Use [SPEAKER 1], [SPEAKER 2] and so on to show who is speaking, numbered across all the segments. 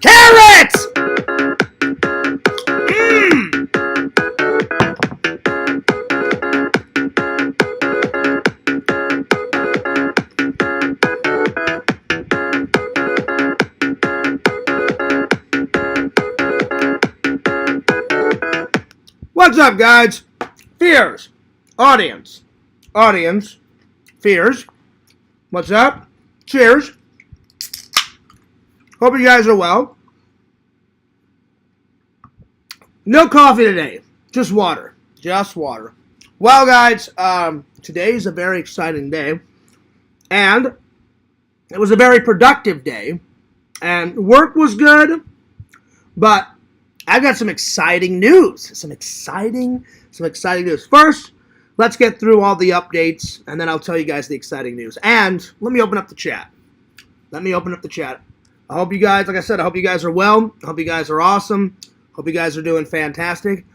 [SPEAKER 1] Carrots! What's up, guys? Fears. Audience. Fears. What's up? Cheers. Hope you guys are well. No coffee today. Just water. Just water. Well, guys, today is a very exciting day. And it was a very productive day. And work was good. But I got some exciting news. Some exciting news. First, let's get through all the updates, and then I'll tell you guys the exciting news. And let me open up the chat. I hope you guys, like I said, I hope you guys are well. I hope you guys are awesome. Hope you guys are doing fantastic.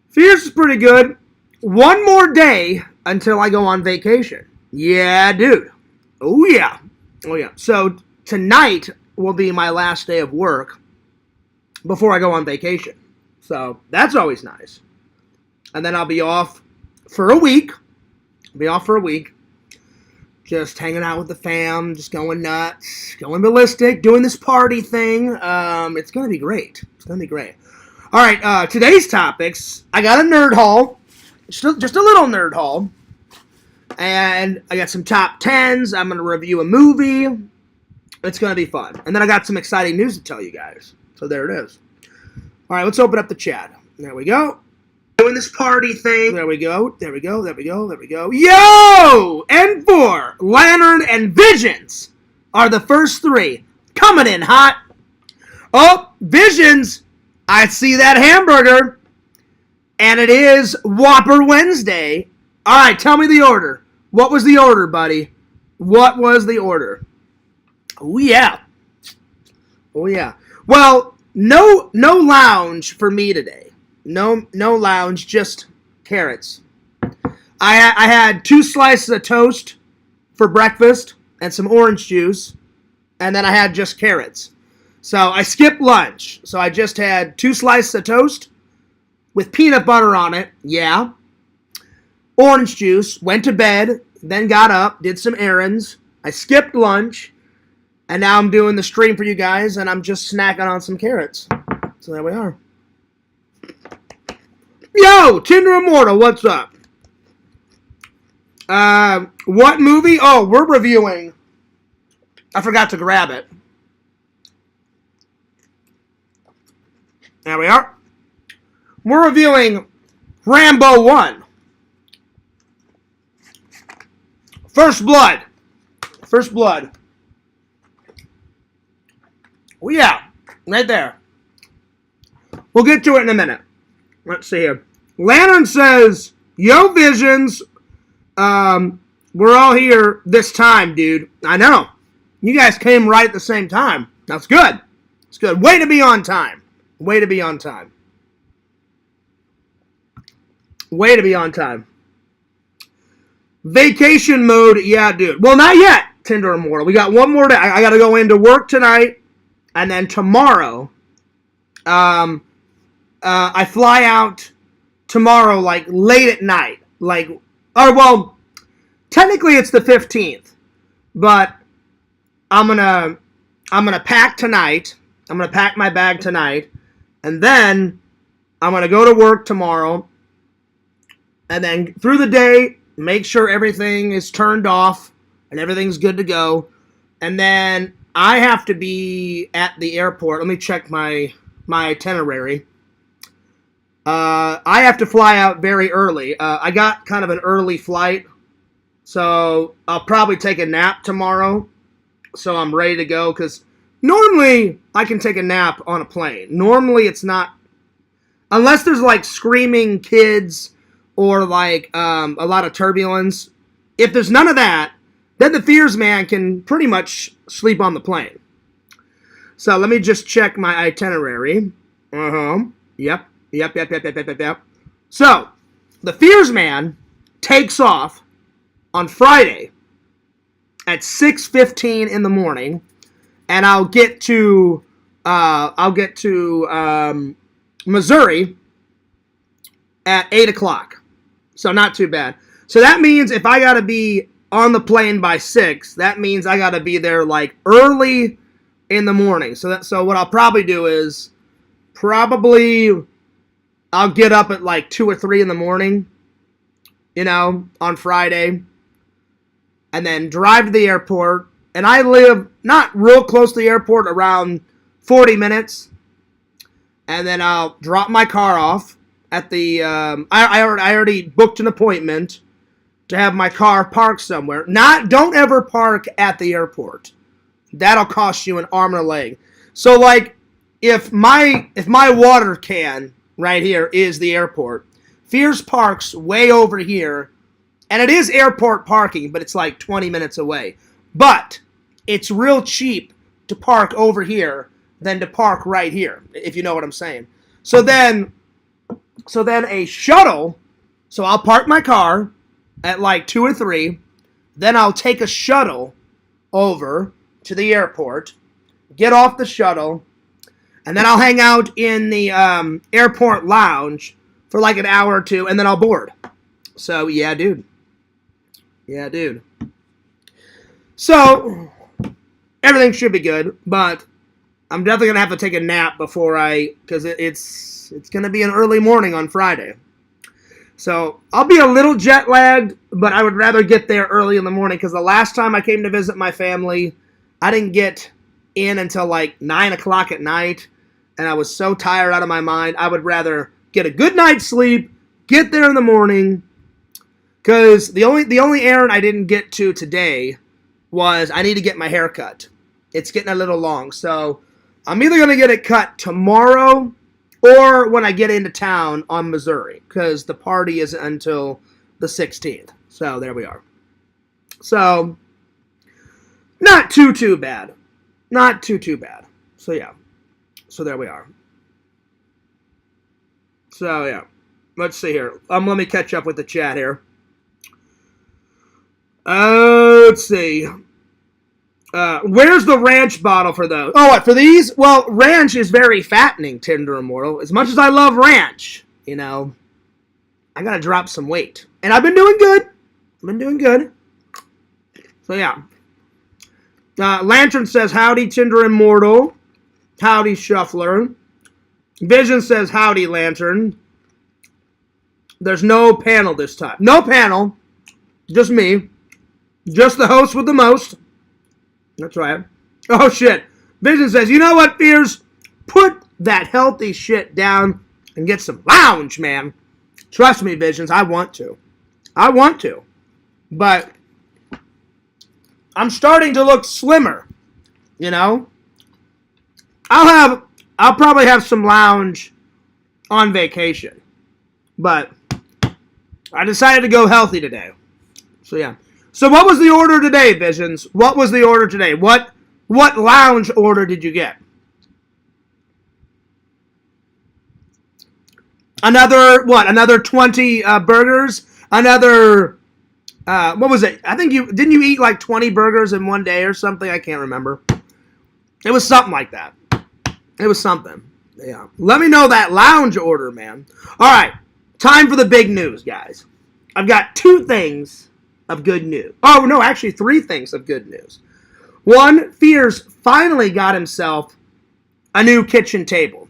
[SPEAKER 1] Fears is pretty good. One more day until I go on vacation. Yeah, dude. Oh, yeah. So tonight will be my last day of work before I go on vacation. So that's always nice. And then I'll be off for a week. Just hanging out with the fam, just going nuts, going ballistic, doing this party thing. It's going to be great. All right, today's topics. I got a nerd haul. Just a little nerd haul. And I got some top 10s. I'm going to review a movie. It's going to be fun. And then I got some exciting news to tell you guys. So there it is. All right, let's open up the chat. There we go. Doing this party thing. There we go. Yo! N4, Lantern, and Visions are the first three. Coming in hot. Oh, Visions. I see that hamburger. And it is Whopper Wednesday. All right, tell me the order. What was the order, buddy? What was the order? Oh, yeah. Well, no lounge for me today. No lounge, just carrots. I had 2 slices of toast for breakfast and some orange juice, and then I had just carrots. So I skipped lunch. So I just had 2 slices of toast with peanut butter on it. Yeah. Orange juice. Went to bed. Then got up. Did some errands. I skipped lunch. And now I'm doing the stream for you guys, and I'm just snacking on some carrots. So there we are. Yo, Tinder Immortal, what's up? What movie? Oh, we're reviewing. I forgot to grab it. There we are. We're reviewing Rambo 1. First Blood. Oh, yeah. Right there. We'll get to it in a minute. Let's see here. Lantern says, yo, Visions. We're all here this time, dude. I know. You guys came right at the same time. That's good. It's good. Way to be on time. Vacation mode. Yeah, dude. Well, not yet, Tinder Immortal. We got one more day. I got to go into work tonight. And then tomorrow, I fly out tomorrow, like, late at night. Technically it's the 15th. But I'm gonna pack tonight. I'm gonna pack my bag tonight. And then I'm gonna go to work tomorrow. And then through the day, make sure everything is turned off and everything's good to go. And then I have to be at the airport. Let me check my itinerary. I have to fly out very early. I got kind of an early flight, so I'll probably take a nap tomorrow, so I'm ready to go, because normally I can take a nap on a plane. Normally it's not, unless there's like screaming kids or like a lot of turbulence. If there's none of that, then the Fears man can pretty much sleep on the plane. So let me just check my itinerary. Yep. So, the Fears man takes off on Friday at 6:15 in the morning, and I'll get to I'll get to Missouri at 8 o'clock. So not too bad. So that means if I got to be on the plane by 6, that means I got to be there like early in the morning. So what I'll probably do is I'll get up at like 2 or 3 in the morning, on Friday, and then drive to the airport. And I live not real close to the airport, around 40 minutes. And then I'll drop my car off at the, I already booked an appointment to have my car parked somewhere. Don't ever park at the airport. That'll cost you an arm and a leg. So like, if my water can right here is the airport, Fears parks way over here, and it is airport parking, but it's like 20 minutes away. But it's real cheap to park over here than to park right here, if you know what I'm saying. So then a shuttle, so I'll park my car at like 2 or 3, then I'll take a shuttle over to the airport, get off the shuttle, and then I'll hang out in the airport lounge for like an hour or 2, and then I'll board. So, yeah, dude. So, everything should be good, but I'm definitely going to have to take a nap because it's going to be an early morning on Friday. So, I'll be a little jet lagged, but I would rather get there early in the morning, because the last time I came to visit my family, I didn't get in until like 9 o'clock at night, and I was so tired out of my mind. I would rather get a good night's sleep, get there in the morning, because the only errand I didn't get to today was I need to get my hair cut. It's getting a little long, so I'm either going to get it cut tomorrow or when I get into town on Missouri, because the party isn't until the 16th. So there we are. So not too bad. Not too bad. So yeah. So there we are. So yeah. Let's see here. Let me catch up with the chat here. Let's see. Where's the ranch bottle for those? Oh, what, for these? Well, ranch is very fattening, Tinder Immortal. As much as I love ranch, I gotta drop some weight. And I've been doing good. So yeah. Lantern says, howdy, Tinder Immortal. Howdy, Shuffler. Vision says, howdy, Lantern. There's no panel this time. No panel. Just me. Just the host with the most. That's right. Oh, shit. Vision says, you know what, Fears? Put that healthy shit down and get some lounge, man. Trust me, Visions, I want to. But I'm starting to look slimmer, I'll probably have some lounge on vacation. But I decided to go healthy today. So, yeah. So what was the order today, Visions? What was the order today? What lounge order did you get? Another 20 burgers? Another, what was it? I think didn't you eat like 20 burgers in one day or something? I can't remember. It was something like that. It was something. Yeah. Let me know that lounge order, man. All right. Time for the big news, guys. I've got 2 things of good news. Oh, no, actually 3 things of good news. 1, Fears finally got himself a new kitchen table.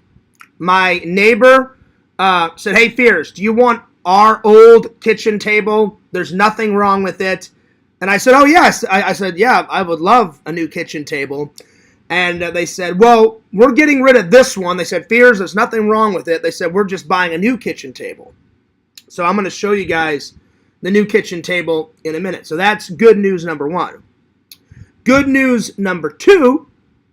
[SPEAKER 1] My neighbor said, hey, Fears, do you want our old kitchen table? There's nothing wrong with it. And I said, oh, yes. I said, yeah, I would love a new kitchen table. And they said, well, we're getting rid of this one. They said, Fears, there's nothing wrong with it. They said, we're just buying a new kitchen table. So I'm going to show you guys the new kitchen table in a minute. So that's good news number 1. Good news number 2,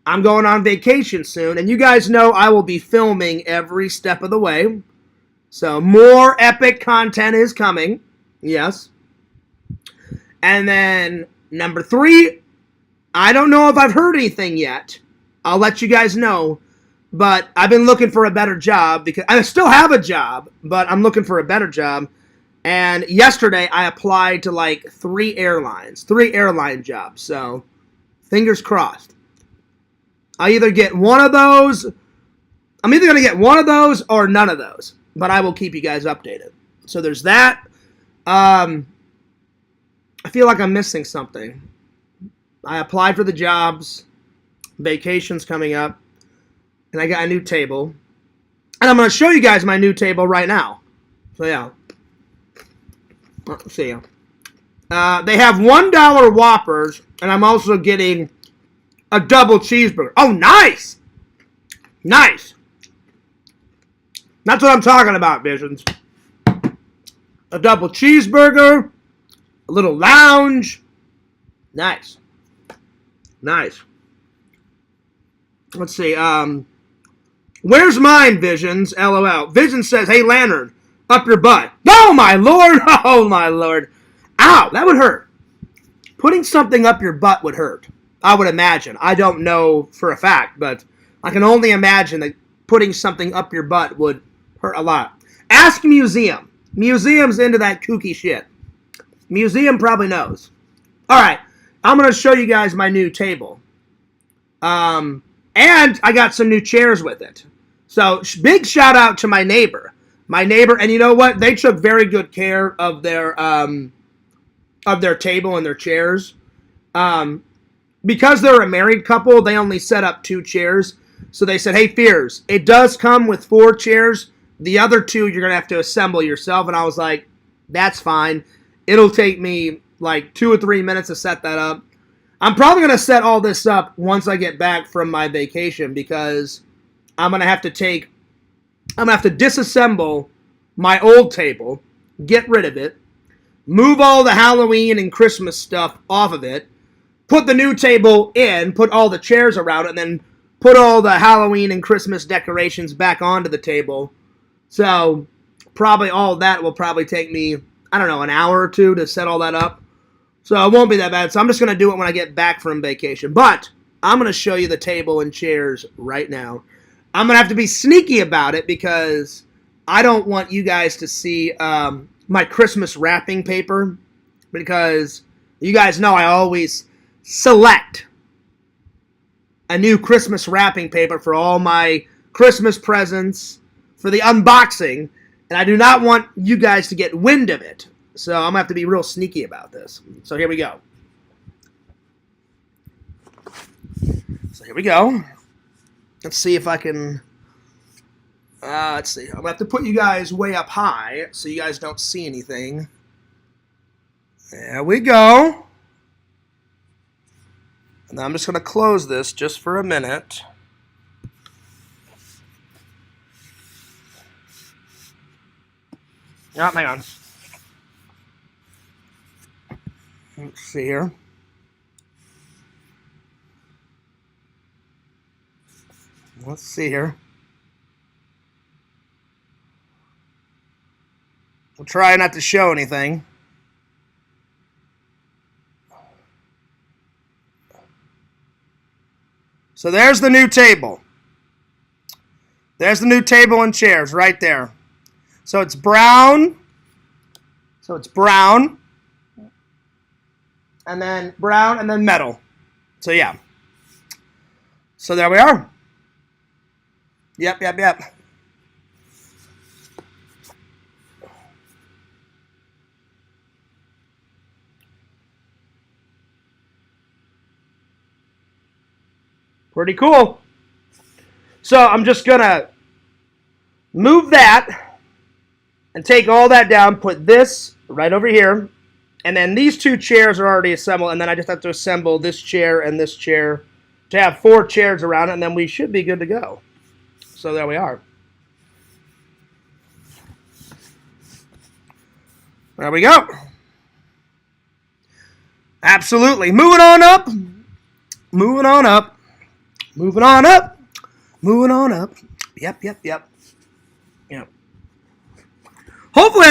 [SPEAKER 1] I'm going on vacation soon. And you guys know I will be filming every step of the way. So more epic content is coming. Yes. And then number 3, I don't know if I've heard anything yet. I'll let you guys know. But I've been looking for a better job, because I still have a job, but I'm looking for a better job. And yesterday I applied to like 3 airline jobs. So fingers crossed. I either get one of those. I'm either going to get one of those or none of those. But I will keep you guys updated. So there's that. I feel like I'm missing something. I applied for the jobs. Vacation's coming up. And I got a new table. And I'm going to show you guys my new table right now. So yeah. Let's see. They have $1 Whoppers. And I'm also getting a double cheeseburger. Oh, nice! Nice. That's what I'm talking about, Visions. A double cheeseburger. A little lounge. Nice. Nice. Let's see. Where's mine, Visions? LOL. Visions says, hey, Lantern, up your butt. Oh, my Lord. Oh, my Lord. Ow, that would hurt. Putting something up your butt would hurt. I would imagine. I don't know for a fact, but I can only imagine that putting something up your butt would hurt a lot. Ask Museum. Museum's into that kooky shit. Museum probably knows. All right. I'm going to show you guys my new table. And I got some new chairs with it. So, big shout out to my neighbor. My neighbor, and you know what? They took very good care of their table and their chairs. Because they're a married couple, they only set up 2 chairs. So they said, hey, Fears, it does come with 4 chairs. The other 2 you're going to have to assemble yourself. And I was like, that's fine. It'll take me like 2 or 3 minutes to set that up. I'm probably going to set all this up once I get back from my vacation because I'm going to have to disassemble my old table, get rid of it, move all the Halloween and Christmas stuff off of it, put the new table in, put all the chairs around it, and then put all the Halloween and Christmas decorations back onto the table. So probably all of that will probably take me, I don't know, an hour or 2 to set all that up. So it won't be that bad. So I'm just going to do it when I get back from vacation. But I'm going to show you the table and chairs right now. I'm going to have to be sneaky about it because I don't want you guys to see my Christmas wrapping paper. Because you guys know I always select a new Christmas wrapping paper for all my Christmas presents, for the unboxing. And I do not want you guys to get wind of it. So I'm going to have to be real sneaky about this. So here we go. Let's see if I can... let's see. I'm going to have to put you guys way up high so you guys don't see anything. There we go. And I'm just going to close this just for a minute. Oh, hang on. Let's see here. Let's see here. We'll try not to show anything. So there's the new table. There's the new table and chairs right there. So it's brown. And then brown, and then metal. So, yeah. So, there we are. Yep. Pretty cool. So, I'm just going to move that and take all that down, put this right over here. And then these 2 chairs are already assembled, and then I just have to assemble this chair and this chair to have 4 chairs around it, and then we should be good to go. So there we are. There we go. Absolutely. Moving on up. Yep. Hopefully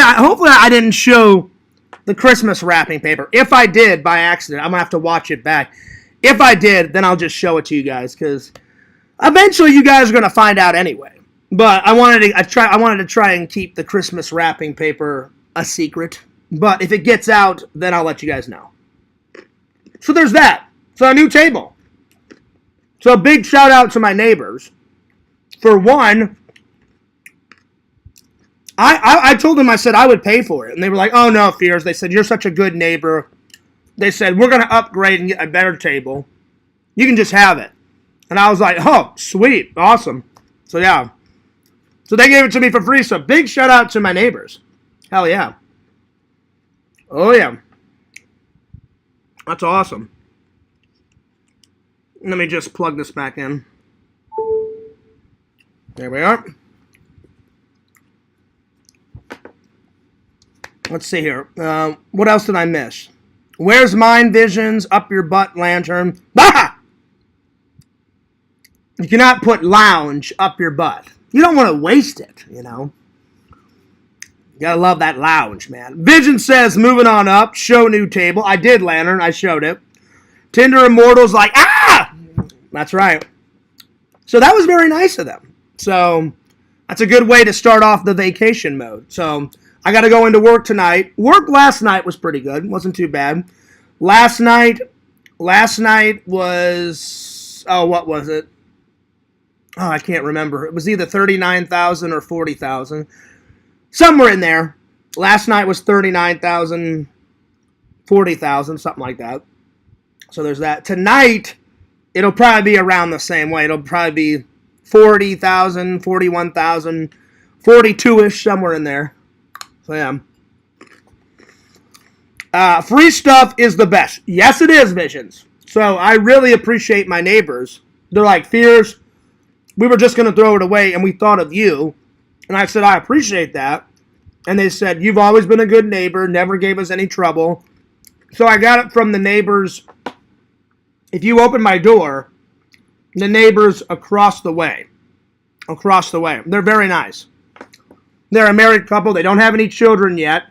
[SPEAKER 1] I didn't show the Christmas wrapping paper. If I did by accident, I'm going to have to watch it back. If I did, then I'll just show it to you guys because eventually you guys are going to find out anyway. But I wanted to try and keep the Christmas wrapping paper a secret. But if it gets out, then I'll let you guys know. So there's that. So a new table. So big shout out to my neighbors. For one, I told them, I said I would pay for it. And they were like, oh no, Fears. They said, you're such a good neighbor. They said, we're going to upgrade and get a better table. You can just have it. And I was like, oh, sweet. Awesome. So yeah. So they gave it to me for free. So big shout out to my neighbors. Hell yeah. Oh yeah. That's awesome. Let me just plug this back in. There we are. Let's see here. What else did I miss? Where's Mind Visions? Up your butt, Lantern. Ah! You cannot put lounge up your butt. You don't want to waste it, you know. You gotta love that lounge, man. Vision says, moving on up, show new table. I did, Lantern. I showed it. Tinder Immortal's like, ah! That's right. So that was very nice of them. So that's a good way to start off the vacation mode. So I got to go into work tonight. Work last night was pretty good. Wasn't too bad. Last night was, oh, what was it? Oh, I can't remember. It was either 39,000 or 40,000. Somewhere in there. Last night was 39,000, 40,000, something like that. So there's that. Tonight, it'll probably be around the same way. It'll probably be 40,000, 41,000, 42-ish, somewhere in there. So, yeah. Free stuff is the best. Yes, it is, Visions. So, I really appreciate my neighbors. They're like, Fears, we were just going to throw it away, and we thought of you. And I said, I appreciate that. And they said, you've always been a good neighbor, never gave us any trouble. So, I got it from the neighbors. If you open my door, the neighbors across the way. Across the way. They're very nice. They're a married couple. They don't have any children yet.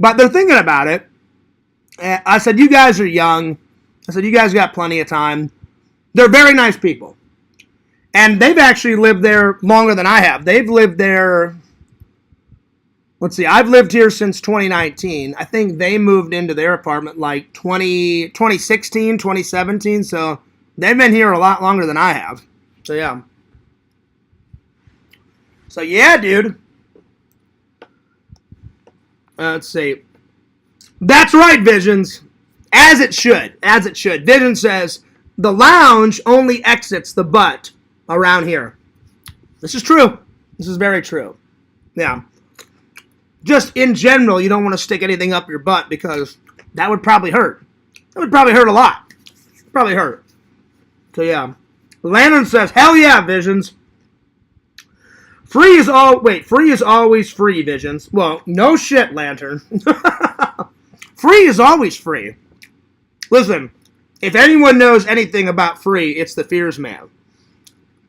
[SPEAKER 1] But they're thinking about it. I said, you guys are young. I said, you guys got plenty of time. They're very nice people. And they've actually lived there longer than I have. They've lived there, let's see, I've lived here since 2019. I think they moved into their apartment like 2016, 2017. So they've been here a lot longer than I have. So yeah. So yeah, dude. Let's see. That's right, Visions. As it should. As it should. Vision says, the lounge only exits the butt around here. This is true. This is very true. Yeah. Just in general, you don't want to stick anything up your butt because that would probably hurt. That would probably hurt a lot. Probably hurt. So, yeah. Lantern says, hell yeah, Visions. Free is always free, Visions. Well, no shit, Lantern. Free is always free. Listen, if anyone knows anything about free, it's the Fears man.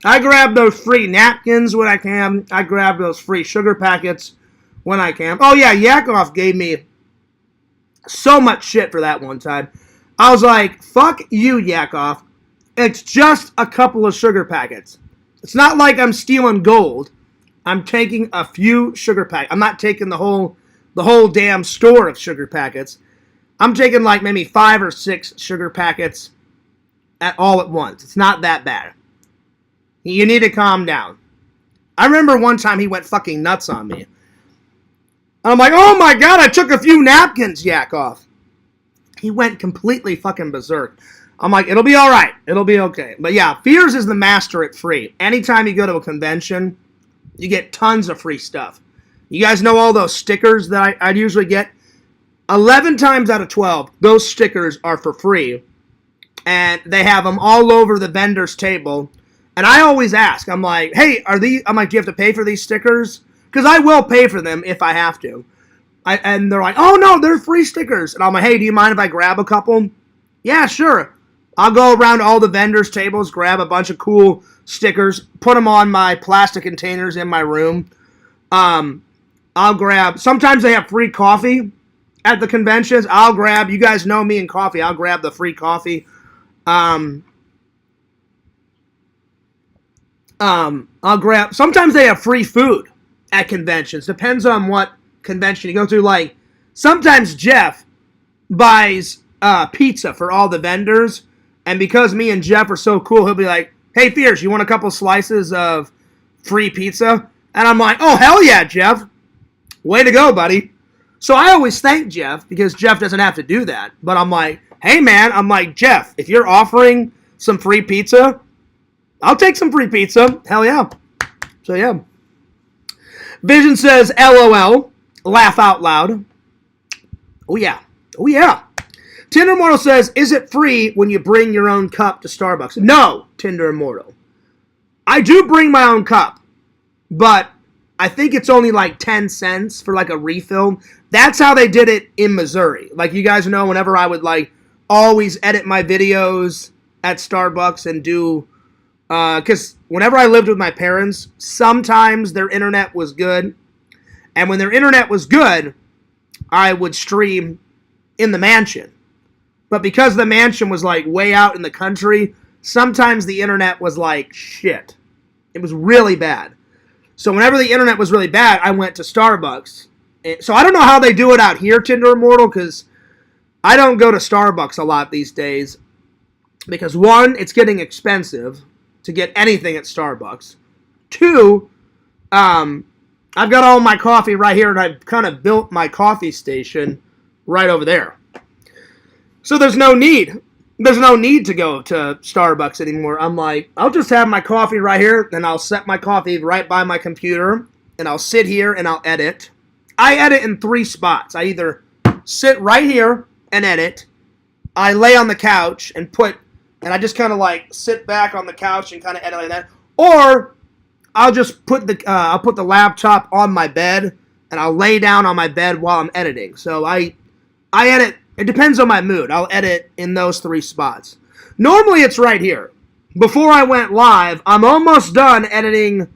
[SPEAKER 1] I grab those free napkins when I can. I grab those free sugar packets when I can. Oh yeah, Yakov gave me so much shit for that one time. I was like, fuck you, Yakov. It's just a couple of sugar packets. It's not like I'm stealing gold. I'm taking a few sugar packets. I'm not taking the whole damn store of sugar packets. I'm taking like maybe 5 or 6 sugar packets all at once. It's not that bad. You need to calm down. I remember one time he went fucking nuts on me. I'm like, oh my god, I took a few napkins, Yakov. He went completely fucking berserk. I'm like, it'll be alright. It'll be okay. But yeah, Fears is the master at free. Anytime you go to a convention, you get tons of free stuff. You guys know all those stickers that I'd usually get? 11 times out of 12, those stickers are for free. And they have them all over the vendor's table. And I always ask, I'm like, hey, do you have to pay for these stickers? Because I will pay for them if I have to. And they're like, oh no, they're free stickers. And I'm like, hey, do you mind if I grab a couple? Yeah, sure. I'll go around all the vendors' tables, grab a bunch of cool stickers, put them on my plastic containers in my room. I'll grab, sometimes they have free coffee at the conventions. I'll grab, you guys know me and coffee, I'll grab the free coffee. I'll grab, sometimes they have free food at conventions. Depends on what convention you go to. Like, sometimes Jeff buys pizza for all the vendors, And because me and Jeff are so cool, he'll be like, hey, Fierce, you want a couple slices of free pizza? And I'm like, oh, hell yeah, Jeff. Way to go, buddy. So I always thank Jeff because Jeff doesn't have to do that. But I'm like, hey, man, I'm like, Jeff, if you're offering some free pizza, I'll take some free pizza. Hell yeah. So, yeah. Vision says, LOL. Laugh out loud. Oh, yeah. Oh, yeah. Tinder Immortal says, is it free when you bring your own cup to Starbucks? No, Tinder Immortal. I do bring my own cup, but I think it's only like 10 cents for like a refill. That's how they did it in Missouri. Like you guys know, whenever I would like always edit my videos at Starbucks and do, because whenever I lived with my parents, sometimes their internet was good. And when their internet was good, I would stream in the mansion. But because the mansion was like way out in the country, sometimes the internet was like shit. It was really bad. So whenever the internet was really bad, I went to Starbucks. So I don't know how they do it out here, Tinder Immortal, because I don't go to Starbucks a lot these days. Because one, it's getting expensive to get anything at Starbucks. Two, I've got all my coffee right here, and I've kind of built my coffee station right over there. So there's no need. There's no need to go to Starbucks anymore. I'm like, I'll just have my coffee right here, and I'll set my coffee right by my computer, and I'll sit here and I'll edit. I edit in 3 spots. I either sit right here and edit, I lay on the couch and I just kind of like sit back on the couch and kind of edit like that, or I'll just put the laptop on my bed and I'll lay down on my bed while I'm editing. So I edit. It depends on my mood. I'll edit in those 3 spots. Normally it's right here. Before I went live, I'm almost done editing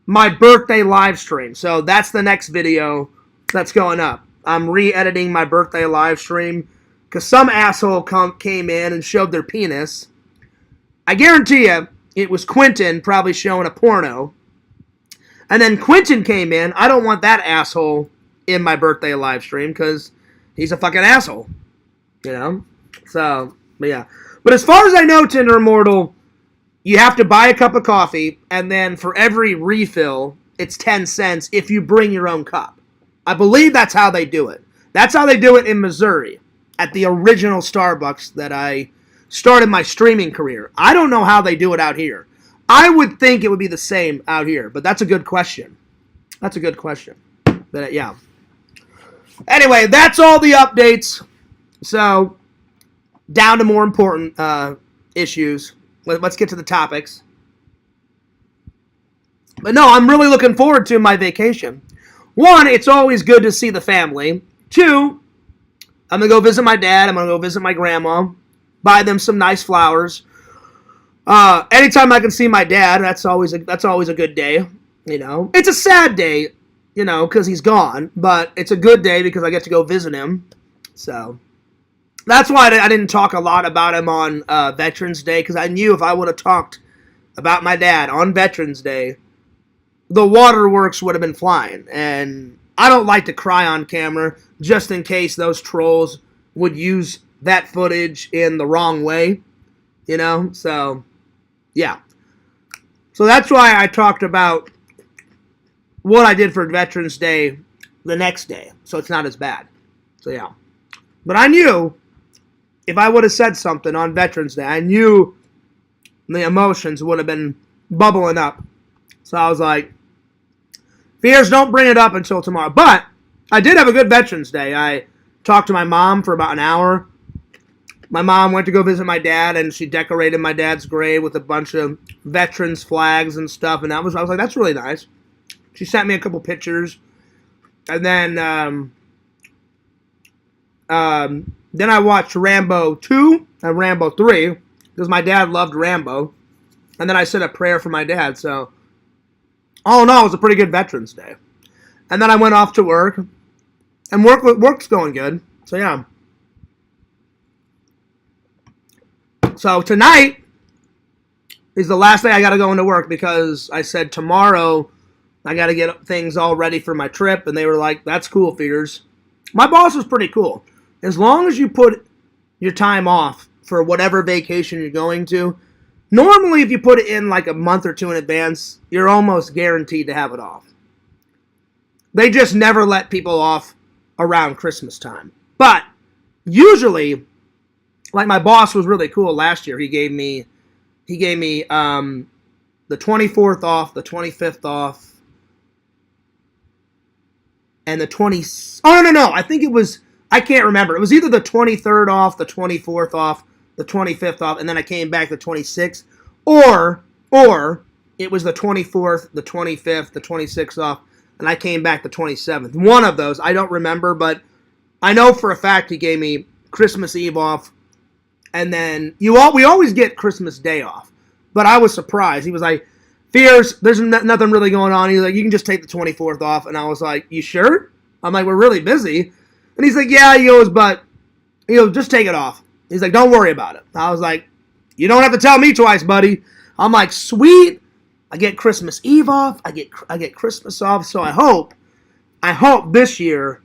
[SPEAKER 1] my birthday live stream. So that's the next video that's going up. I'm re-editing my birthday live stream because some asshole came in and showed their penis. I guarantee you it was Quentin probably showing a porno. And then Quentin came in. I don't want that asshole in my birthday live stream because he's a fucking asshole. You know? So, but yeah. But as far as I know, Tinder Immortal, you have to buy a cup of coffee, and then for every refill, it's 10 cents if you bring your own cup. I believe that's how they do it. That's how they do it in Missouri, at the original Starbucks that I started my streaming career. I don't know how they do it out here. I would think it would be the same out here, but that's a good question. That's a good question. But yeah. Anyway, that's all the updates. So, down to more important issues. Let's get to the topics. But no, I'm really looking forward to my vacation. 1, it's always good to see the family. 2, I'm going to go visit my dad. I'm going to go visit my grandma. Buy them some nice flowers. Anytime I can see my dad, that's always a good day. You know, it's a sad day, you know, because he's gone. But it's a good day because I get to go visit him. So that's why I didn't talk a lot about him on Veterans Day, because I knew if I would have talked about my dad on Veterans Day, the waterworks would have been flying. And I don't like to cry on camera just in case those trolls would use that footage in the wrong way, you know? So, yeah. So that's why I talked about what I did for Veterans Day the next day, so it's not as bad. So, yeah. But I knew if I would have said something on Veterans Day, I knew the emotions would have been bubbling up. So I was like, Fears, don't bring it up until tomorrow. But I did have a good Veterans Day. I talked to my mom for about an hour. My mom went to go visit my dad, and she decorated my dad's grave with a bunch of veterans flags and stuff. And I was like, that's really nice. She sent me a couple pictures. And then I watched Rambo 2 and Rambo 3 because my dad loved Rambo. And then I said a prayer for my dad. So, all in all, it was a pretty good Veterans Day. And then I went off to work. And work's going good. So, yeah. So, tonight is the last day I got to go into work because I said tomorrow I got to get things all ready for my trip. And they were like, that's cool, Fears. My boss was pretty cool. As long as you put your time off for whatever vacation you're going to. Normally, if you put it in like a month or two in advance, you're almost guaranteed to have it off. They just never let people off around Christmas time. But usually, like my boss was really cool last year. He gave me the 24th off, the 25th off, and the 20. Oh no! I think it was. I can't remember. It was either the 23rd off, the 24th off, the 25th off, and then I came back the 26th, or it was the 24th, the 25th, the 26th off, and I came back the 27th. One of those, I don't remember, but I know for a fact he gave me Christmas Eve off, and then we always get Christmas Day off. But I was surprised. He was like, Fears, there's nothing really going on. He's like, you can just take the 24th off. And I was like, you sure? I'm like, we're really busy. And he's like, yeah, he goes, but, just take it off. He's like, don't worry about it. I was like, you don't have to tell me twice, buddy. I'm like, sweet. I get Christmas Eve off. I get Christmas off. So I hope this year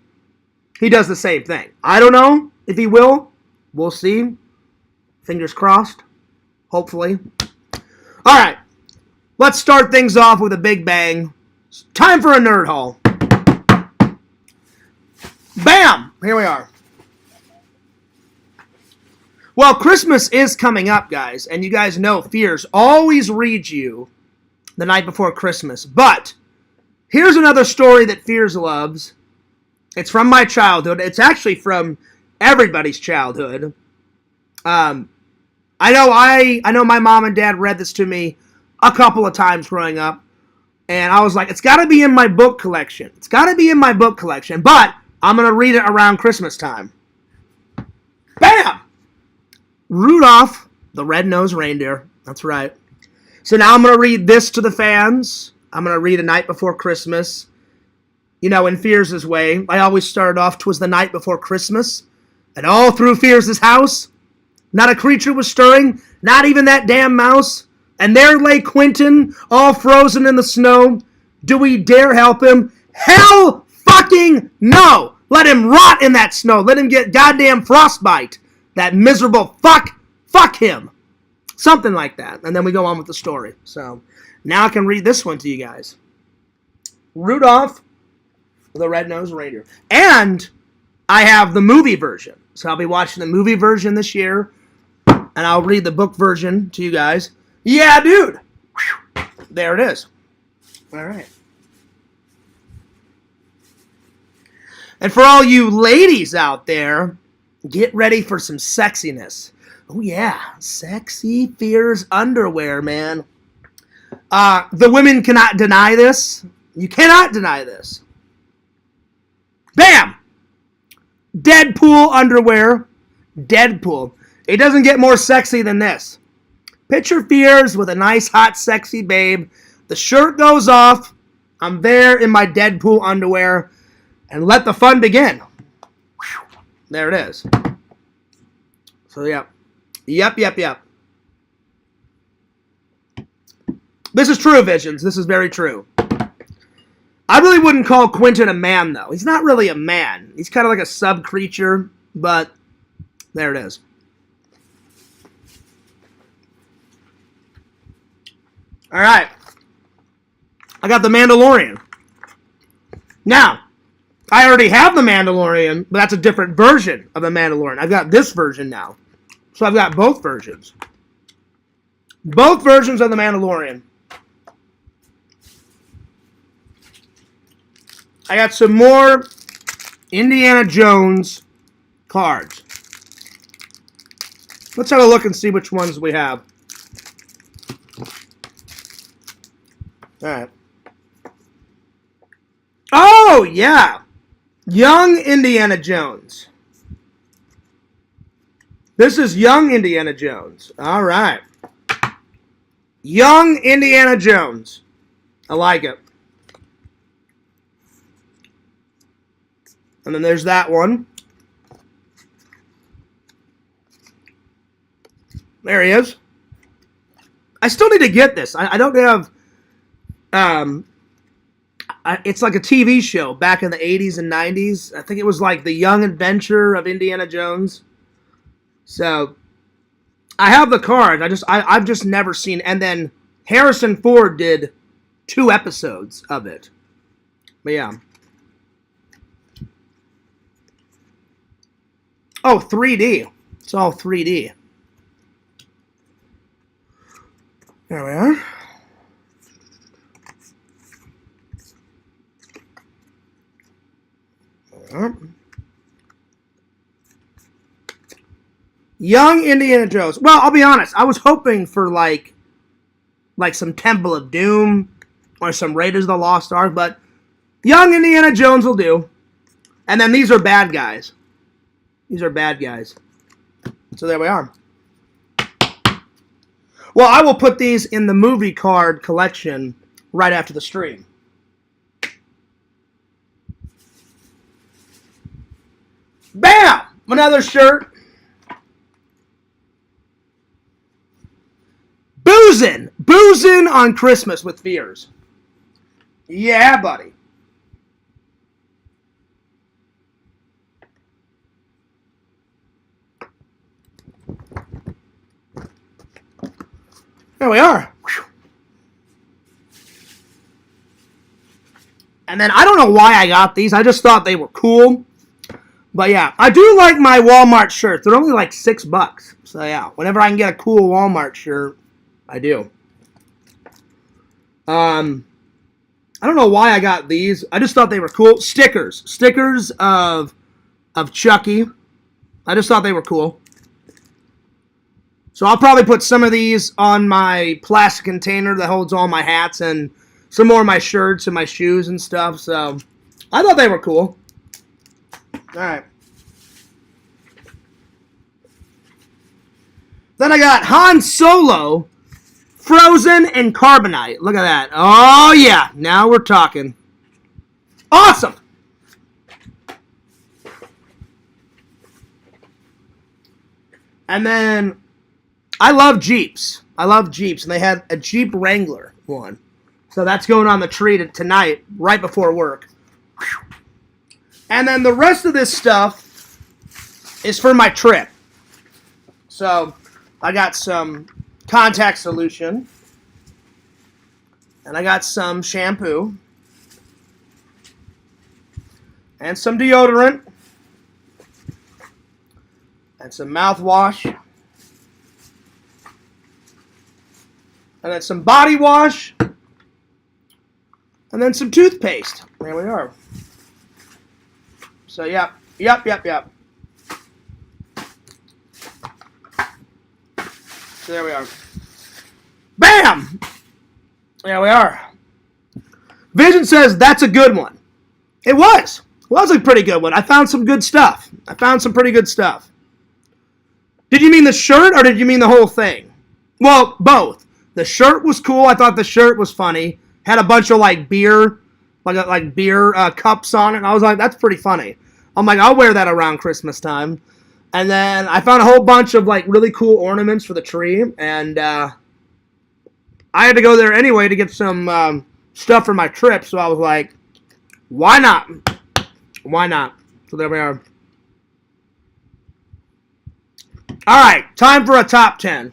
[SPEAKER 1] he does the same thing. I don't know if he will. We'll see. Fingers crossed. Hopefully. All right. Let's start things off with a big bang. Time for a nerd haul. Bam! Here we are. Well, Christmas is coming up, guys, and you guys know Fears always reads you the night before Christmas. But here's another story that Fears loves. It's from my childhood. It's actually from everybody's childhood. I know my mom and dad read this to me a couple of times growing up, and I was like, it's got to be in my book collection. It's got to be in my book collection, but I'm going to read it around Christmas time. Bam! Rudolph the Red-Nosed Reindeer. That's right. So now I'm going to read this to the fans. I'm going to read A Night Before Christmas. In Fears' way, I always started off, 'twas the night before Christmas, and all through Fears' house, not a creature was stirring, not even that damn mouse. And there lay Quentin, all frozen in the snow. Do we dare help him? Hell fucking no! Let him rot in that snow. Let him get goddamn frostbite. That miserable fuck. Fuck him. Something like that. And then we go on with the story. So now I can read this one to you guys. Rudolph the Red-Nosed Reindeer. And I have the movie version. So I'll be watching the movie version this year. And I'll read the book version to you guys. Yeah, dude. Whew. There it is. All right. And for all you ladies out there, get ready for some sexiness. Oh, yeah. Sexy Fears underwear, man. The women cannot deny this. You cannot deny this. Bam! Deadpool underwear. Deadpool. It doesn't get more sexy than this. Picture Fears with a nice, hot, sexy babe. The shirt goes off. I'm there in my Deadpool underwear. And let the fun begin. Whew. There it is. So, yeah. Yep. This is true, Visions. This is very true. I really wouldn't call Quentin a man, though. He's not really a man. He's kind of like a sub-creature. But there it is. All right, I got the Mandalorian. Now, I already have the Mandalorian, but that's a different version of the Mandalorian. I've got this version now. So I've got both versions. Both versions of the Mandalorian. I got some more Indiana Jones cards. Let's have a look and see which ones we have. All right. Oh, yeah. Young Indiana Jones. This is young Indiana Jones. All right. Young Indiana Jones. I like it. And then there's that one. There he is. I still need to get this. I don't have... it's like a TV show back in the 80s and 90s. I think it was like The Young Adventure of Indiana Jones. So, I have the card. I've just never seen. And then Harrison Ford did 2 episodes of it. But yeah. Oh, 3D. It's all 3D. There we are. Young Indiana Jones. Well, I'll be honest. I was hoping for like some Temple of Doom or some Raiders of the Lost Ark, but Young Indiana Jones will do. And then these are bad guys. These are bad guys. So there we are. Well, I will put these in the movie card collection right after the stream. Bam! Another shirt. Boozin'. Boozin' on Christmas with Fears. Yeah, buddy. There we are. And then I don't know why I got these. I just thought they were cool. But yeah, I do like my Walmart shirts. They're only like $6. So yeah, whenever I can get a cool Walmart shirt, I do. I don't know why I got these. I just thought they were cool. Stickers. Stickers of Chucky. I just thought they were cool. So I'll probably put some of these on my plastic container that holds all my hats and some more of my shirts and my shoes and stuff. So I thought they were cool. All right. Then I got Han Solo, Frozen, and Carbonite. Look at that. Oh, yeah. Now we're talking. Awesome. And then I love Jeeps. I love Jeeps. And they had a Jeep Wrangler one. So that's going on the tree tonight, right before work. And then the rest of this stuff is for my trip. So I got some contact solution. And I got some shampoo. And some deodorant. And some mouthwash. And then some body wash. And then some toothpaste. There we are. So, yep. So, there we are. Bam! There we are. Vision says, that's a good one. It was. It was a pretty good one. I found some good stuff. I found some pretty good stuff. Did you mean the shirt, or did you mean the whole thing? Well, both. The shirt was cool. I thought the shirt was funny. Had a bunch of, like, beer cups on it. And I was like, that's pretty funny. I'm like, I'll wear that around Christmas time. And then I found a whole bunch of, like, really cool ornaments for the tree. And I had to go there anyway to get some stuff for my trip. So I was like, why not? Why not? So there we are. All right, time for a top 10.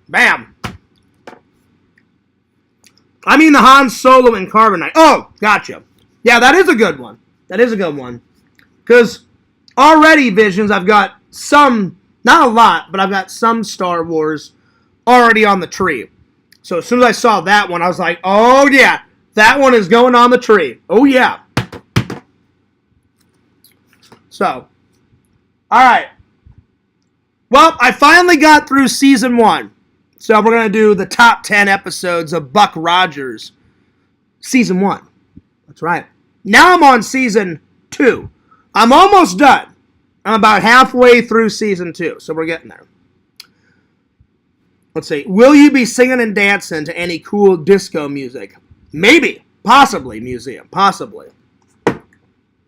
[SPEAKER 1] Bam. I mean the Han Solo and Carbonite. Oh, gotcha. Yeah, that is a good one. That is a good one. Because already, Visions, I've got some, not a lot, but I've got some Star Wars already on the tree. So as soon as I saw that one, I was like, oh yeah, that one is going on the tree. Oh yeah. So, all right. Well, I finally got through season 1. So we're going to do the top 10 episodes of Buck Rogers season 1. That's right. Now I'm on season 2. I'm almost done. I'm about halfway through season 2. So we're getting there. Let's see. Will you be singing and dancing to any cool disco music? Maybe. Possibly, Museum. Possibly.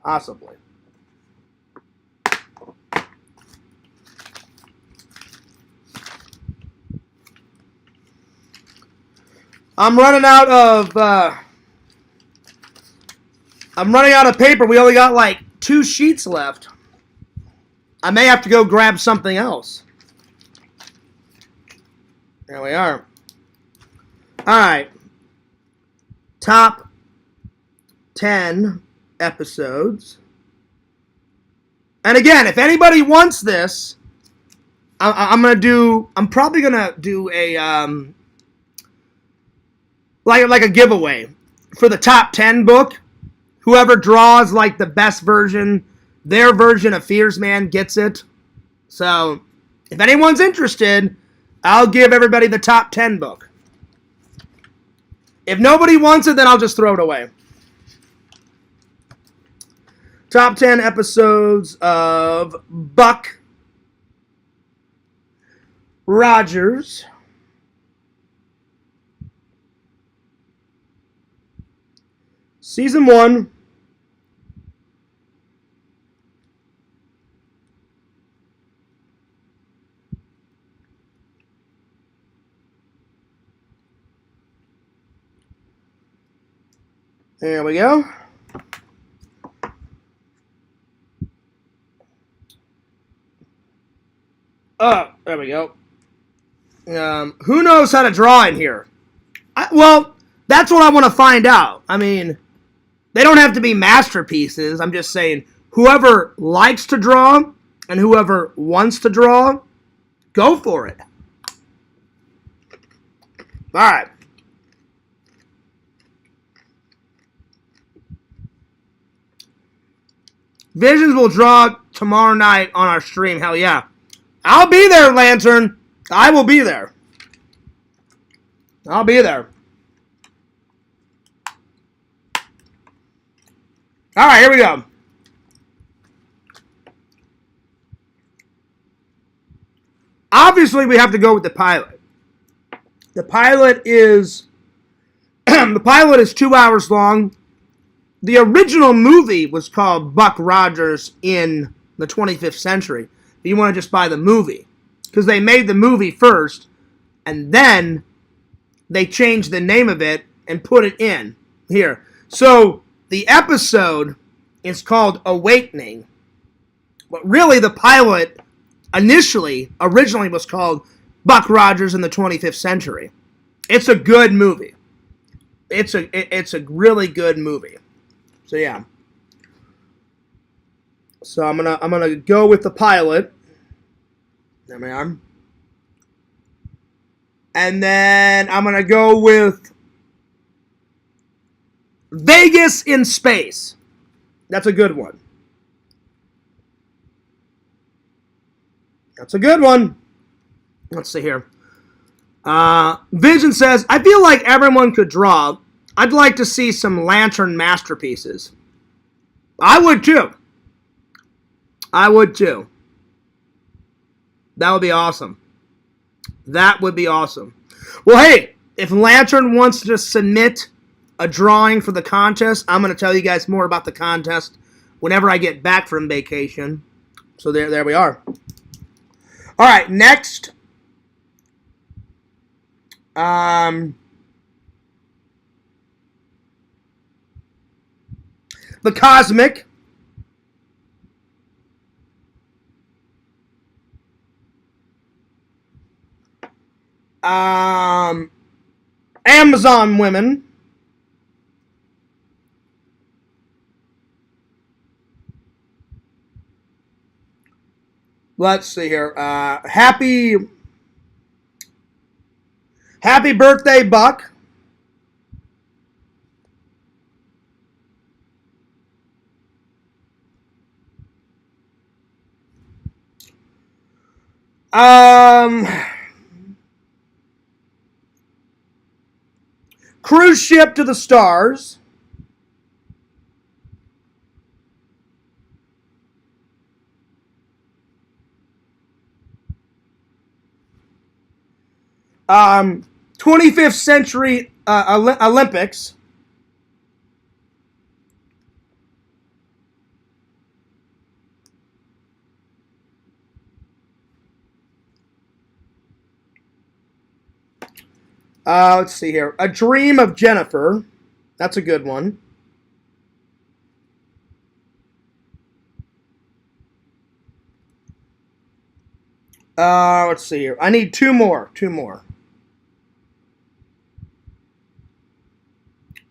[SPEAKER 1] Possibly. I'm running out of paper. We only got like 2 sheets left. I may have to go grab something else. There we are. All right. Top 10 episodes. And again, if anybody wants this, I'm probably gonna do a like a giveaway for the top 10 book. Whoever draws like the best version, their version of Fears Man gets it. So if anyone's interested, I'll give everybody the top 10 book. If nobody wants it, then I'll just throw it away. Top 10 episodes of Buck Rogers. Season 1. There we go. Oh, there we go. Who knows how to draw in here? Well, that's what I want to find out. I mean, they don't have to be masterpieces. I'm just saying, whoever likes to draw and whoever wants to draw, go for it. All right. Visions will draw tomorrow night on our stream. Hell yeah. I'll be there, Lantern. I will be there. I'll be there. All right, here we go. Obviously, we have to go with the pilot. The pilot is the pilot is 2 hours long. The original movie was called Buck Rogers in the 25th Century. You want to just buy the movie, because they made the movie first, and then they changed the name of it and put it in here. So the episode is called Awakening, but really the pilot originally was called Buck Rogers in the 25th Century. It's a good movie. It's a really good movie. So yeah. So I'm gonna go with the pilot. There we are. And then I'm gonna go with Vegas in Space. That's a good one. That's a good one. Let's see here. Vision says, I feel like everyone could draw. I'd like to see some Lantern masterpieces. I would too. I would too. That would be awesome. That would be awesome. Well, hey, if Lantern wants to submit a drawing for the contest, I'm going to tell you guys more about the contest whenever I get back from vacation. So there we are. All right, next. The Cosmic. Amazon Women. Let's see here. Happy birthday, Buck. Cruise Ship to the Stars. Um, 25th Century Olympics. Let's see here. A Dream of Jennifer. That's a good one. Let's see here. I need two more.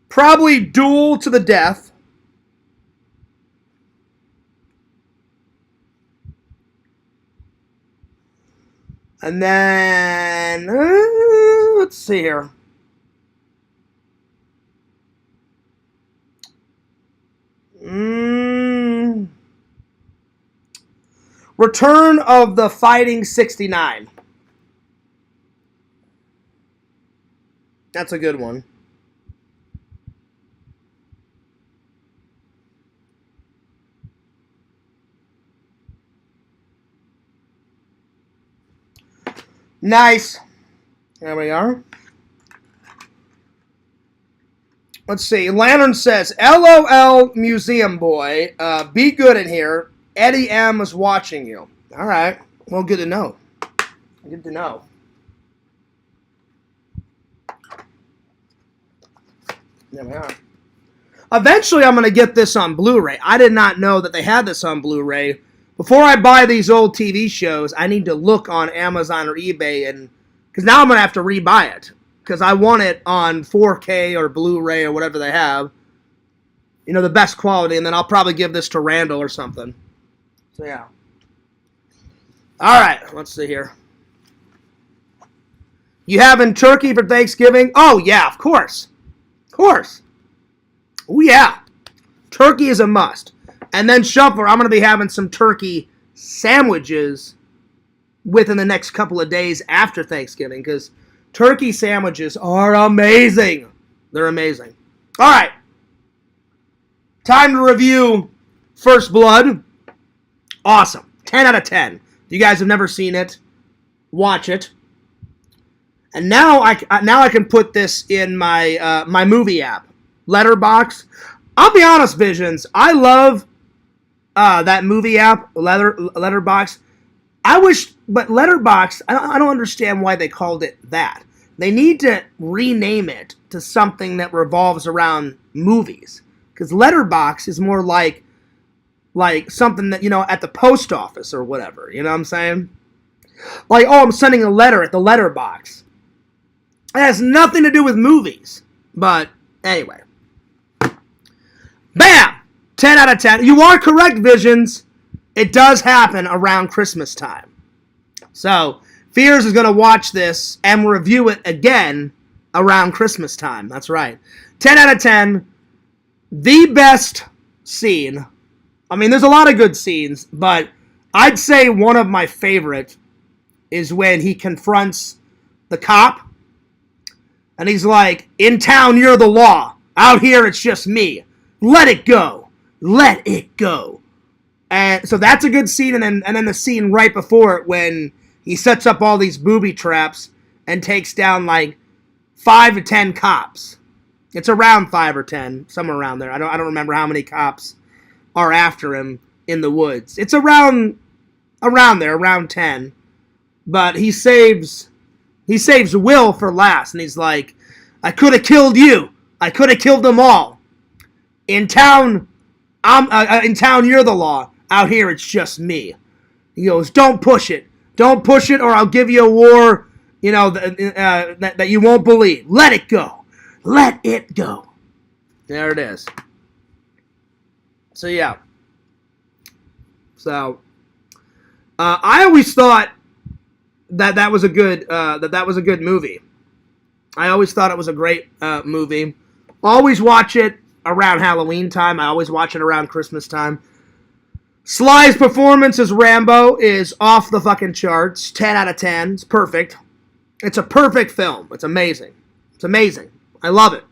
[SPEAKER 1] Probably Duel to the Death. And then, let's see here. Return of the Fighting 69. That's a good one. Nice. There we are. Let's see. Lantern says, LOL Museum Boy, be good in here. Eddie M is watching you. All right. Well, good to know. Good to know. There we are. Eventually, I'm going to get this on Blu-ray. I did not know that they had this on Blu-ray. Before I buy these old TV shows, I need to look on Amazon or eBay, and because now I'm going to have to rebuy it. Because I want it on 4K or Blu-ray or whatever they have. You know, the best quality, and then I'll probably give this to Randall or something. So, yeah. All right, let's see here. You having turkey for Thanksgiving? Oh, yeah, of course. Of course. Oh, yeah. Turkey is a must. And then, Shuffler, I'm going to be having some turkey sandwiches within the next couple of days after Thanksgiving, because turkey sandwiches are amazing. They're amazing. All right. Time to review First Blood. Awesome. 10 out of 10. If you guys have never seen it, watch it. And now I can put this in my my movie app, Letterboxd. I'll be honest, Visions. I love that movie app, Letterboxd. But Letterboxd, I don't understand why they called it that. They need to rename it to something that revolves around movies. Because Letterboxd is more like something that, you know, at the post office or whatever. You know what I'm saying? Like, oh, I'm sending a letter at the letterbox. It has nothing to do with movies. But, anyway. Bam! 10 out of 10. You are correct, Visions. It does happen around Christmas time. So, Fears is going to watch this and review it again around Christmas time. That's right. 10 out of 10. The best scene. I mean, there's a lot of good scenes, but I'd say one of my favorite is when he confronts the cop, and he's like, in town, you're the law. Out here, it's just me. Let it go. Let it go. And so that's a good scene, and then the scene right before it when he sets up all these booby traps and takes down like 5 to 10 cops. It's around 5 or 10, somewhere around there. I don't remember how many cops are after him in the woods. It's around there, around 10. But he saves Will for last, and he's like, I could have killed you. I could have killed them all. In town, you're the law. Out here, it's just me. He goes, don't push it. Don't push it, or I'll give you a war, you know, that you won't believe. Let it go. Let it go. There it is. So, yeah. So, I always thought that was a good that was a good movie. I always thought it was a great movie. Always watch it around Halloween time. I always watch it around Christmas time. Sly's performance as Rambo is off the fucking charts. 10 out of 10. It's perfect. It's a perfect film. It's amazing. It's amazing. I love it.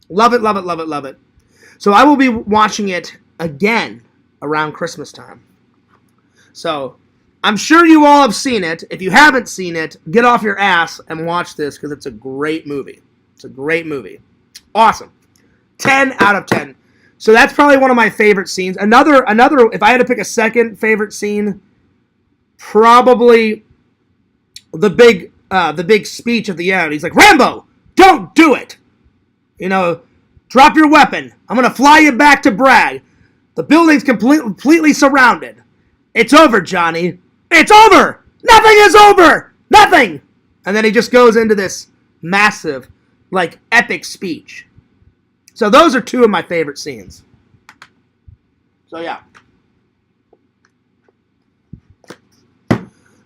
[SPEAKER 1] Love it, love it, love it, love it. So I will be watching it again around Christmas time. So I'm sure you all have seen it. If you haven't seen it, get off your ass and watch this because it's a great movie. It's a great movie. Awesome. 10 out of 10. So that's probably one of my favorite scenes. Another. If I had to pick a second favorite scene, probably the big speech at the end. He's like, Rambo, don't do it. You know, drop your weapon. I'm gonna fly you back to Bragg. The building's completely surrounded. It's over, Johnny. It's over. nothing is over! Nothing! And then he just goes into this massive, like, epic speech. So those are two of my favorite scenes. So, yeah.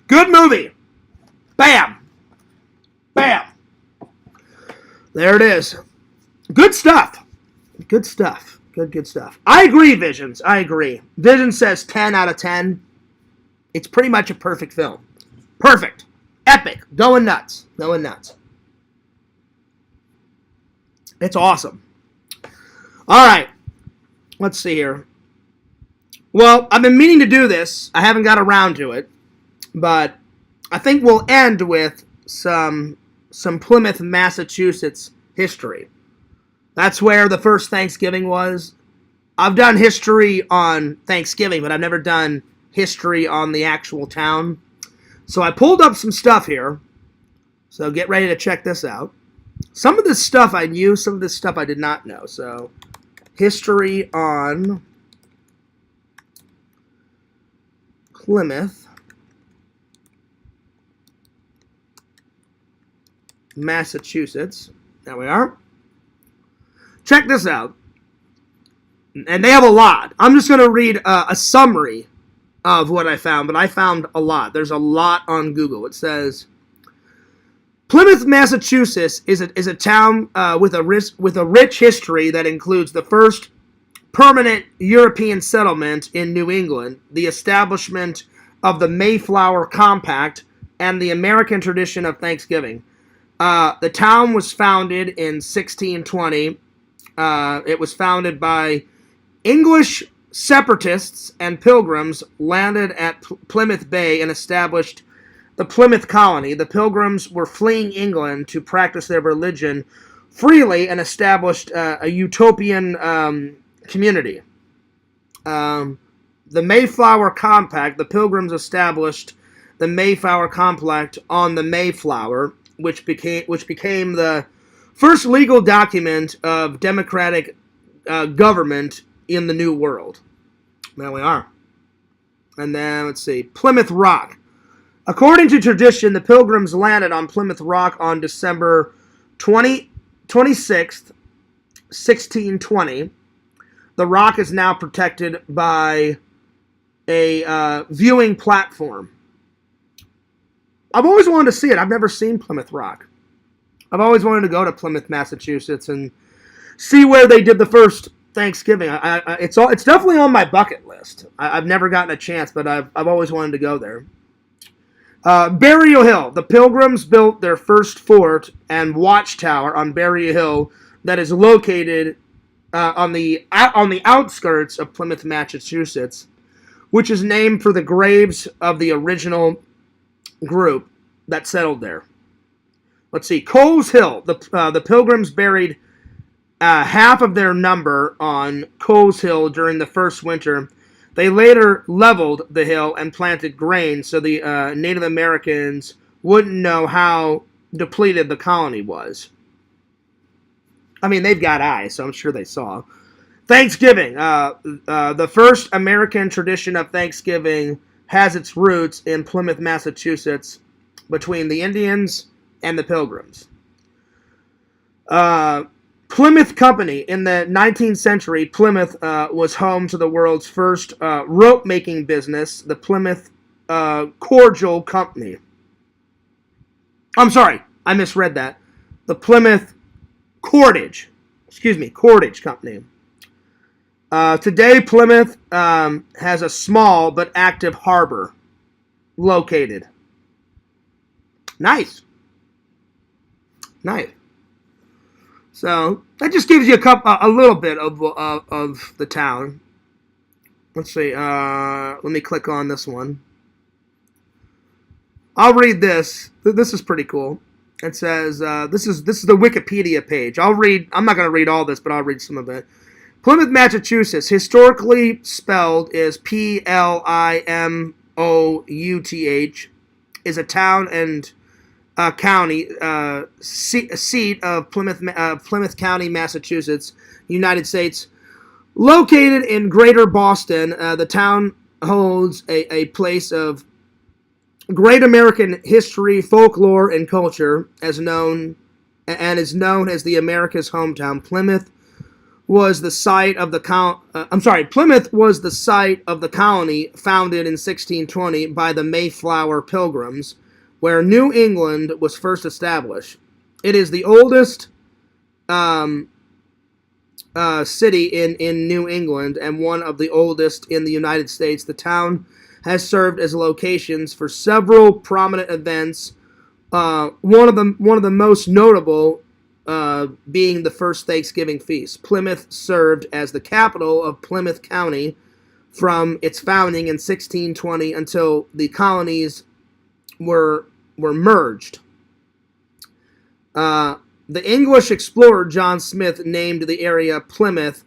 [SPEAKER 1] Good movie. Bam. Bam. There it is. Good stuff. Good stuff. Good stuff. I agree, Visions. I agree. Vision says 10 out of 10. It's pretty much a perfect film. Perfect. Epic. Going nuts. Going nuts. It's awesome. All right. Let's see here. Well, I've been meaning to do this. I haven't got around to it. But I think we'll end with some Plymouth, Massachusetts history. That's where the first Thanksgiving was. I've done history on Thanksgiving, but I've never done history on the actual town. So I pulled up some stuff here. So get ready to check this out. Some of this stuff I knew, some of this stuff I did not know. So history on Plymouth, Massachusetts. There we are. Check this out. And they have a lot. I'm just going to read a summary of what I found, but I found a lot. There's a lot on Google. It says, Plymouth, Massachusetts is a town with a rich history that includes the first permanent European settlement in New England, the establishment of the Mayflower Compact, and the American tradition of Thanksgiving. The town was founded in 1620. It was founded by English separatists and pilgrims landed at Plymouth Bay and established the Plymouth colony. The pilgrims were fleeing England to practice their religion freely and established a utopian community. The Mayflower Compact, the pilgrims established the Mayflower Compact on the Mayflower, which became the first legal document of democratic government in the New World. There we are. And then, let's see, Plymouth Rock. According to tradition, the Pilgrims landed on Plymouth Rock on December 26th, 1620. The rock is now protected by a viewing platform. I've always wanted to see it. I've never seen Plymouth Rock. I've always wanted to go to Plymouth, Massachusetts, and see where they did the first Thanksgiving. It's definitely on my bucket list. I've never gotten a chance, but I've always wanted to go there. Burial Hill. The Pilgrims built their first fort and watchtower on Burial Hill that is located on the outskirts of Plymouth, Massachusetts, which is named for the graves of the original group that settled there. Let's see. Coles Hill. The Pilgrims buried half of their number on Coles Hill during the first winter. They later leveled the hill and planted grain so the Native Americans wouldn't know how depleted the colony was. I mean, they've got eyes, so I'm sure they saw. Thanksgiving. The first American tradition of Thanksgiving has its roots in Plymouth, Massachusetts, between the Indians and the Pilgrims. Plymouth Company. In the 19th century, Plymouth was home to the world's first rope-making business, the Plymouth Cordial Company. I'm sorry, I misread that. The Plymouth Cordage Company. Today, Plymouth has a small but active harbor located. Nice. So that just gives you a little bit of the town. Let's see. Let me click on this one. I'll read this. This is pretty cool. It says this is the Wikipedia page. I'm not going to read all this, but I'll read some of it. Plymouth, Massachusetts, historically spelled is Plymouth, is a town and county seat of Plymouth County, Massachusetts, United States. Located in Greater Boston, the town holds a place of great American history, folklore, and culture, is known as the America's hometown. Plymouth was the site of the Plymouth was the site of the colony founded in 1620 by the Mayflower Pilgrims, where New England was first established. It is the oldest city in New England and one of the oldest in the United States. The town has served as locations for several prominent events. One of the most notable being the first Thanksgiving feast. Plymouth served as the capital of Plymouth County from its founding in 1620 until the colonies were merged. The English explorer John Smith named the area Plymouth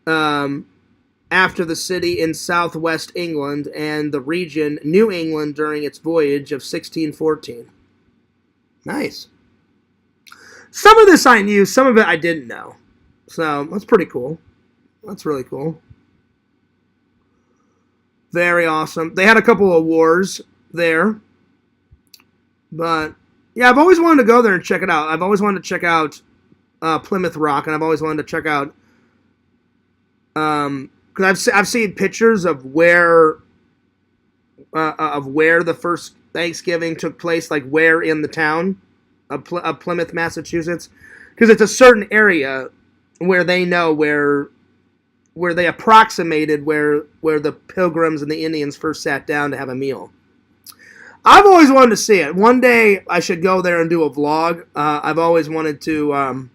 [SPEAKER 1] after the city in southwest England and the region New England during its voyage of 1614. Nice. Some of this I knew, some of it I didn't know. So, that's pretty cool. That's really cool. Very awesome. They had a couple of wars there. But, yeah, I've always wanted to go there and check it out. I've always wanted to check out Plymouth Rock, and I've always wanted to check out... because I've seen pictures of where the first Thanksgiving took place, like where in the town of Plymouth, Massachusetts, because it's a certain area where they know where they approximated where the Pilgrims and the Indians first sat down to have a meal. I've always wanted to see it. One day I should go there and do a vlog. I've always wanted to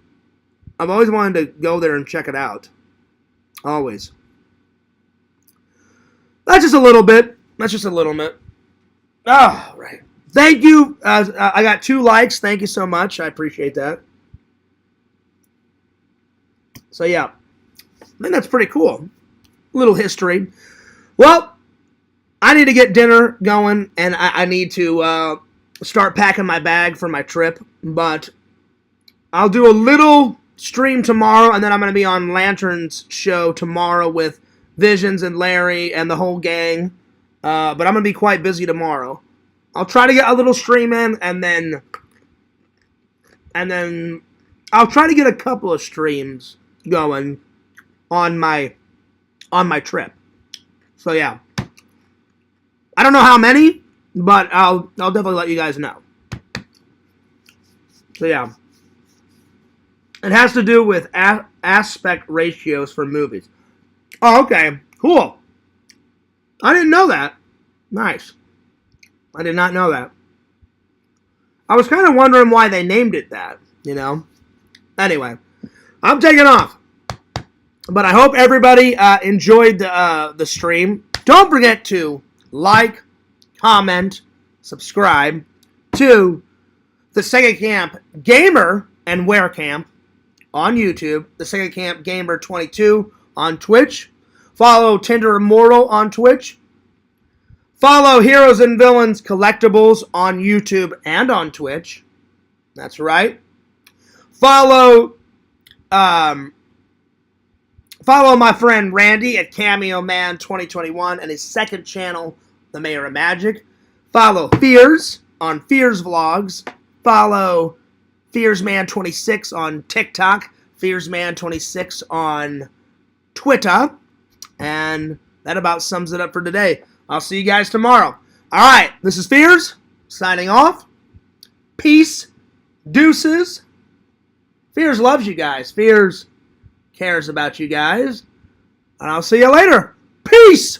[SPEAKER 1] go there and check it out. Always. That's just a little bit. Oh, right. Thank you. I got 2 likes. Thank you so much. I appreciate that. So, yeah. I think that's pretty cool. Little history. Well, I need to get dinner going, and I need to start packing my bag for my trip. But I'll do a little stream tomorrow, and then I'm going to be on Lantern's show tomorrow with Visions and Larry and the whole gang. But I'm going to be quite busy tomorrow. I'll try to get a little stream in, and then I'll try to get a couple of streams going on my trip. So yeah, I don't know how many, but I'll definitely let you guys know. So yeah, it has to do with aspect ratios for movies. Oh, okay, cool. I didn't know that. Nice. I did not know that. I was kind of wondering why they named it that, you know. Anyway, I'm taking off. But I hope everybody enjoyed the stream. Don't forget to like, comment, subscribe to the Sega Camp Gamer and Wear Camp on YouTube, the Sega Camp Gamer 22 on Twitch. Follow Tinder Immortal on Twitch. Follow Heroes and Villains Collectibles on YouTube and on Twitch. That's right. Follow my friend Randy at Cameo Man 2021 and his second channel, The Mayor of Magic. Follow Fears on Fears Vlogs. Follow FearsMan26 on TikTok. FearsMan26 on Twitter. And that about sums it up for today. I'll see you guys tomorrow. All right, this is Fears, signing off. Peace, deuces. Fears loves you guys. Fears cares about you guys. And I'll see you later. Peace.